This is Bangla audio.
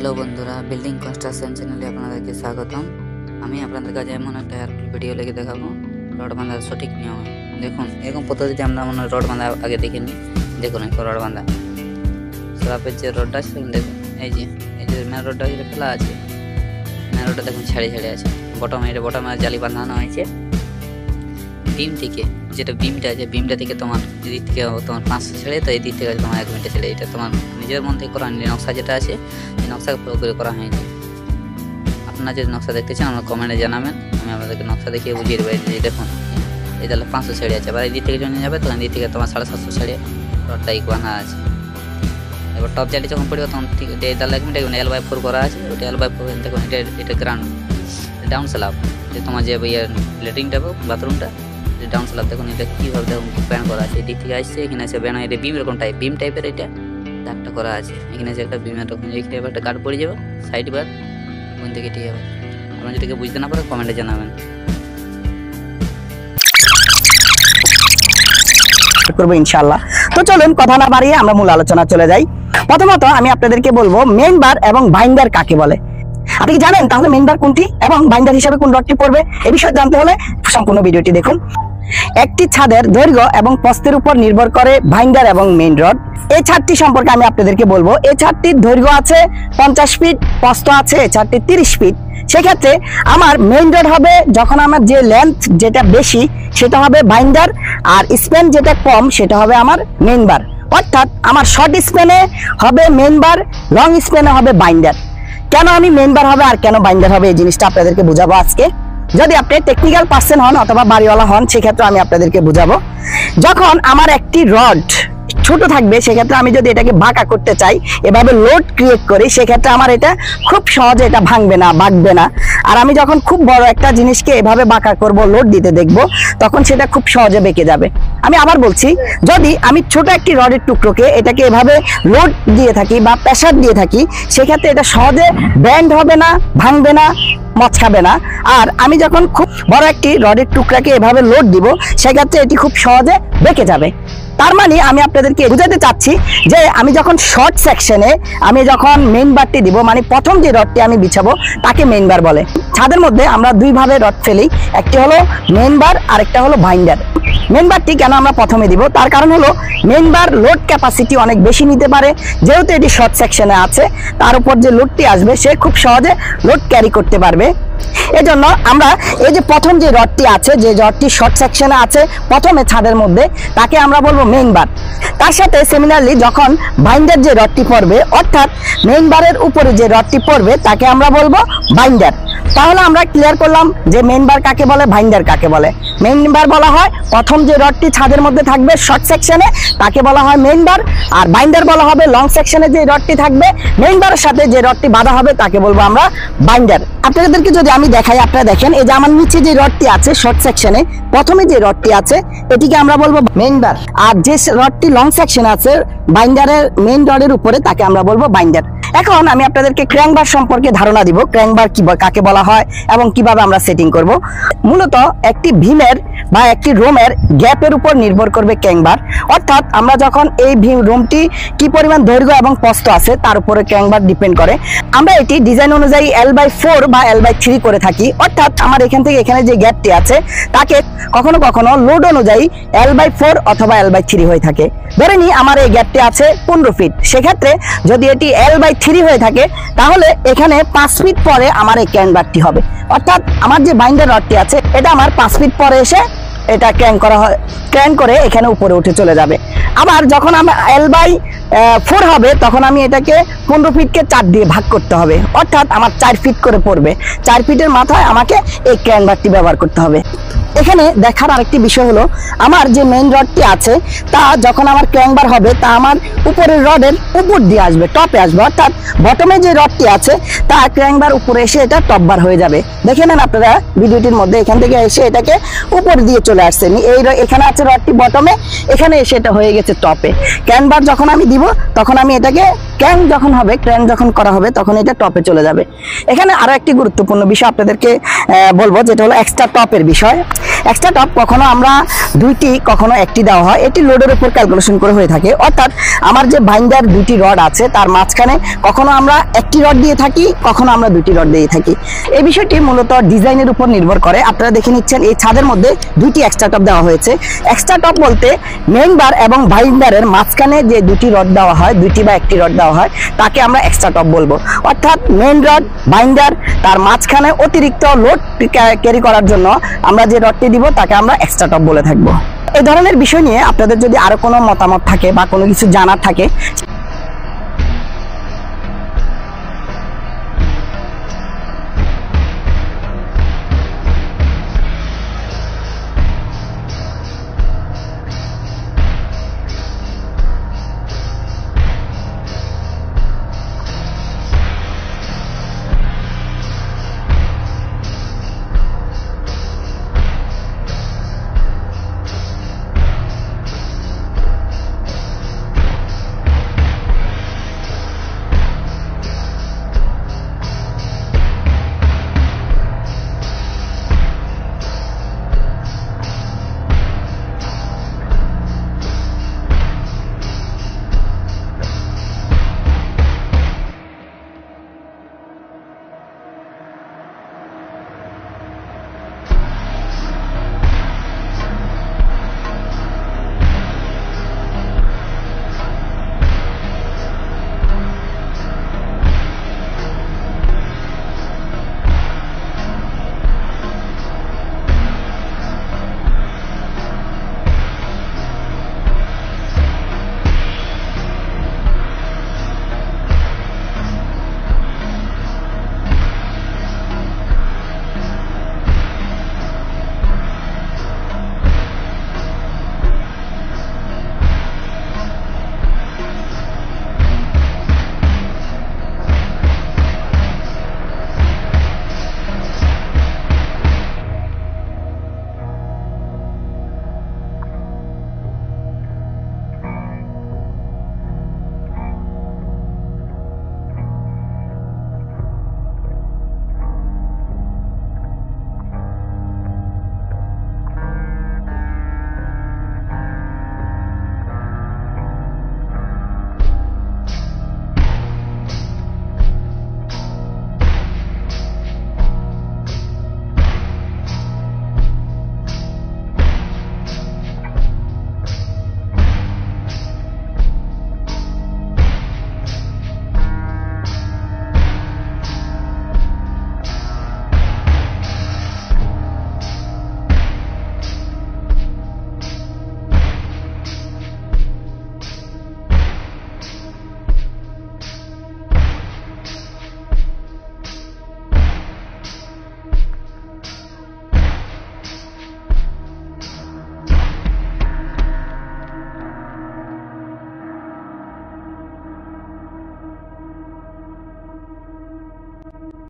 হ্যালো বন্ধুরা, বিল্ডিং কনস্ট্রাকশন চ্যানেলে আপনাদেরকে স্বাগতম। আমি আপনাদের কাছে এমন একটা হেল্পফুল ভিডিও লিখে দেখাবো রড বাঁধার সঠিক নিয়ম। দেখুন, এরকম পদ্ধতিতে আমরা রড বাঁধা আগে দেখিনি। দেখুন রড বাঁধা স্ল্যাবের যে রডটা আছে, দেখুন এই যে মেন রডটা ফেলা আছে, মেন রডটা দেখুন ছাড়িয়ে আছে। বটমে জালি বাঁধানো হয়েছে। বিম থেকে যেটা বিমটা আছে, বিমটা থেকে তোমার এদিক থেকে তোমার 500 ছেড়ে, তো এই দিক থেকে তোমার 1 মিটার ছেড়ে। এটা তোমার নিজের মন থেকে করা নকশা যেটা আছে, এই নকশাকে প্রয়োগ করে করা হয়েছে। আপনারা যদি নকশা দেখতে চান আমার কমেন্টে জানাবেন, আমি আপনাদেরকে নকশা দেখিয়ে বুঝিয়ে দেবো। যে দেখুন এই তাহলে 500 ছেড়ে আছে, আবার এই দিক থেকে যখন যাবে তখন দিক থেকে তোমার 750 ছেড়ে রডটা বাঁধা আছে। এবার টপ জালি যখন পড়বে তখন ঠিক এই তাহলে 1 মিটার L/4 করা আছে। ওটা L/4 দেখুন, এটা গ্রাউন্ড ডাউন স্ল্যাব, যে তোমার যে লেট্রিনটা বাথরুমটা ডাউন স্ল্যাব। দেখুন এটা কীভাবে দেখুন প্যান করা আছে। এদিক থেকে আসছে, এখানে আছে ব্যান, এটা বিম এরকম বিম টাইপের এটা দাগটা করা আছে। এখানে আছে একটা বিমের রকম, এখানে একটা কাট পড়ে যাবে সাইড বার, ওখান থেকে ঠিক যাবে। আপনারা যেটাকে বুঝতে না পারে কমেন্টে জানাবেন। করবো ইনশাআল্লাহ। তো চলুন কথা না বাড়িয়ে আমরা মূল আলোচনা চলে যাই। প্রথমত আমি আপনাদেরকে বলবো মেইন বার এবং বাইন্ডার কাকে বলে। আপনি কি জানেন তাহলে মেইন বার কোনটি এবং বাইন্ডার হিসেবে কোন রডটি পড়বে? এই বিষয়ে জানতে হলে সম্পূর্ণ ভিডিওটি দেখুন। একটি ছাদের দৈর্ঘ্য এবং প্রস্থের উপর নির্ভর করে বাইন্ডার এবং মেইন রড। এই ছাদটি সম্পর্কে আমি আপনাদেরকে বলবো। এই ছাদটির দৈর্ঘ্য আছে 50 ফিট, প্রস্থ আছে এই ছাদটি 30 ফিট। সেক্ষেত্রে আমার মেইন রড হবে, যখন আমার যে লেন্থ যেটা বেশি সেটা হবে বাইন্ডার, আর স্প্যান যেটা কম সেটা হবে আমার মেইন বার। অর্থাৎ আমার শর্ট স্প্যানে হবে মেইন বার, লং স্প্যানে হবে বাইন্ডার। কেন আমি মেইন বার হবে আর কেন বাইন্ডার হবে এই জিনিসটা আপনাদেরকে বুঝাবো আজকে। যদি আপনি টেকনিক্যাল পার্সন হন অথবা বাড়িওয়ালা হন, সেক্ষেত্রে আমি আপনাদেরকে বুঝাবো। যখন আমার একটি রড ছোট থাকবে, সেক্ষেত্রে আমি যদি এটাকে বাঁকা করতে চাই, এভাবে লোড ক্রিয়েট করি, সেক্ষেত্রে আমার এটা খুব সহজে এটা ভাঙবে না, বাঁকবে না। আর আমি যখন খুব বড় একটা জিনিসকে এভাবে বাঁকা করব, লোড দিতে দেখব, তখন সেটা খুব সহজে বেঁকে যাবে। আমি আবার বলছি, যদি আমি ছোট একটি রডের টুকরোকে এটাকে এভাবে লোড দিয়ে থাকি বা প্রেসার দিয়ে থাকি, সেক্ষেত্রে এটা সহজে ব্যান্ড হবে না, ভাঙবে না, মচকাবে না। আর আমি যখন খুব বড় একটি রডের টুকরাকে এভাবে লোড দিব, সেক্ষেত্রে এটি খুব সহজে বেঁকে যাবে। তার মানে আমি আপনাদেরকে বুঝাতে চাচ্ছি যে আমি যখন শর্ট সেকশনে আমি যখন মেইন বারটি দিব, মানে প্রথম যে রডটি আমি বিছাবো তাকে মেইন বার বলে। ছাদের মধ্যে আমরা দুই ভাবে রড ফেলি, একটি হলো মেইন বার আর একটা হলো বাইন্ডার। মেইন বারটি কেন আমরা প্রথমে দিব, তার কারণ হলো মেইন বার লোড ক্যাপাসিটি অনেক বেশি নিতে পারে। যেহেতু এটি শর্ট সেকশনে আছে, তার উপর যে লোডটি আসবে সে খুব সহজে লোড ক্যারি করতে পারবে। এজন্য আমরা এই যে প্রথম যে রডটি আছে, যে রডটি শর্ট সেকশনে আছে প্রথমে ছাদের মধ্যে, তাকে আমরা বলবো মেইন বার। তার সাথে সিমিলারলি যখন বাইন্ডার যে রডটি পড়বে, অর্থাৎ মেইন বারের উপরে যে রডটি পড়বে, তাকে আমরা বলবো বাইন্ডার। তাহলে আমরা ক্লিয়ার করলাম যে মেইন বার কাকে বলে, বাইন্ডার কাকে বলে। মেইন বার বলা হয় প্রথম যে রডটি ছাদের মধ্যে থাকবে শর্ট সেকশনে, তাকে বলা হয় মেইন বার। আর বাইন্ডার বলা হবে লং সেকশনে যে রডটি থাকবে, মেইন বারের সাথে যে রডটি বাঁধা হবে তাকে বলবো আমরা বাইন্ডার। আপনাদেরকে যদি আমি দেখাই, আপনারা দেখেন এই যে আমার নিচে যে রডটি আছে শর্ট সেকশনে, প্রথমে যে রডটি আছে এটিকে আমরা বলবো মেইন বার। আর যে রডটি লং সেকশন আছে বাইন্ডারের মেইন রডের উপরে, তাকে আমরা বলবো বাইন্ডার। এখন আমি আপনাদেরকে ক্র্যাঙ্ক বার সম্পর্কে ধারণা দিব, ক্র্যাঙ্ক বার কাকে বলা হয় এবং কিভাবে আমরা সেটিং করব। মূলত একটি ভীমের বা একটি রোমের গ্যাপের উপর নির্ভর করবে ক্র্যাঙ্ক বার। অর্থাৎ আমরা যখন এই রোমটি কি পরিমাণ দৈর্ঘ্য এবং প্রস্থ আছে তার উপরে ক্র্যাঙ্ক বার ডিপেন্ড করে। আমরা এটি ডিজাইন অনুযায়ী L/4 বা L/3 করে থাকি। অর্থাৎ আমার এখান থেকে এখানে যে গ্যাপটি আছে তাকে কখনো কখনো লোড অনুযায়ী L/4 অথবা L/3 হয়ে থাকে। ধরে নিই আমার এই গ্যাপটি আছে 15 ফিট, সেক্ষেত্রে যদি এটি L/3 হয়ে থাকে, তাহলে এখানে 5 ফিট পরে আমার এই ক্র্যাঙ্ক বারটি হবে। অর্থাৎ আমার যে বাইন্ডার রডটি আছে এটা আমার 5 ফিট পরে এসে এটা ক্র্যাঙ্ক করা হয়, ক্র্যাঙ্ক করে এখানে উপরে উঠে চলে যাবে। আবার যখন আমার L/4 হবে, তখন আমি এটাকে 15 ফিটকে 4 দিয়ে ভাগ করতে হবে। অর্থাৎ আমার 4 ফিট করে পড়বে। 4 ফিটের মাথায় আমাকে এই ক্র্যাঙ্ক বারটি ব্যবহার করতে হবে। এখানে দেখার আরেকটি বিষয় হলো, আমার যে মেইন রডটি আছে তা যখন আমার ক্র্যাঙ্ক বার হবে, তা আমার উপরের রডের উপর দিয়ে আসবে, টপে আসবে। অর্থাৎ বটমে যে রডটি আছে তা ক্র্যাঙ্ক বার উপরে এসে এটা টপ বার হয়ে যাবে। দেখে নেন আপনারা ভিডিওটির মধ্যে, এখান থেকে এসে এটাকে উপর দিয়ে চলে চলে আসছে। এখানে আছে রডটি বটমে, এখানে এসে এটা হয়ে গেছে টপে। ক্যান বার যখন আমি দিব তখন আমি এটাকে ক্যান যখন করা হবে তখন এটা টপে চলে যাবে। এখানে আরো একটি গুরুত্বপূর্ণ বিষয় আপনাদেরকে বলবো, যেটা হলো এক্সট্রা টপের বিষয়। এক্সট্রা টপ কখনো আমরা দুইটি কখনো একটি দেওয়া হয়, এটি লোডের উপর ক্যালকুলেশন করে হয়ে থাকে। অর্থাৎ আমার যে বাইন্ডার দুটি রড আছে তার মাঝখানে কখনো আমরা একটি রড দিয়ে থাকি, কখনো আমরা দুটি রড দিয়ে থাকি। এই বিষয়টি মূলত ডিজাইনের উপর নির্ভর করে। আপনারা দেখে নিচ্ছেন এই ছাদের মধ্যে দুইটি এক্সট্রা টপ দেওয়া হয়েছে। এক্সট্রা টপ বলতে মেইন বার এবং বাইন্ডারের মাঝখানে যে দুটি রড দেওয়া হয়, দুইটি বা একটি রড দেওয়া হয়, তাকে আমরা এক্সট্রা টপ বলবো। অর্থাৎ মেইন রড, বাইন্ডার, তার মাঝখানে অতিরিক্ত লোড ক্যারি করার জন্য আমরা যে রডটি দিব তাকে আমরা এক্সট্রা টপ বলে থাকবো। এই ধরনের বিষয় নিয়ে আপনাদের যদি আরো কোনো মতামত থাকে বা কোনো কিছু জানার থাকে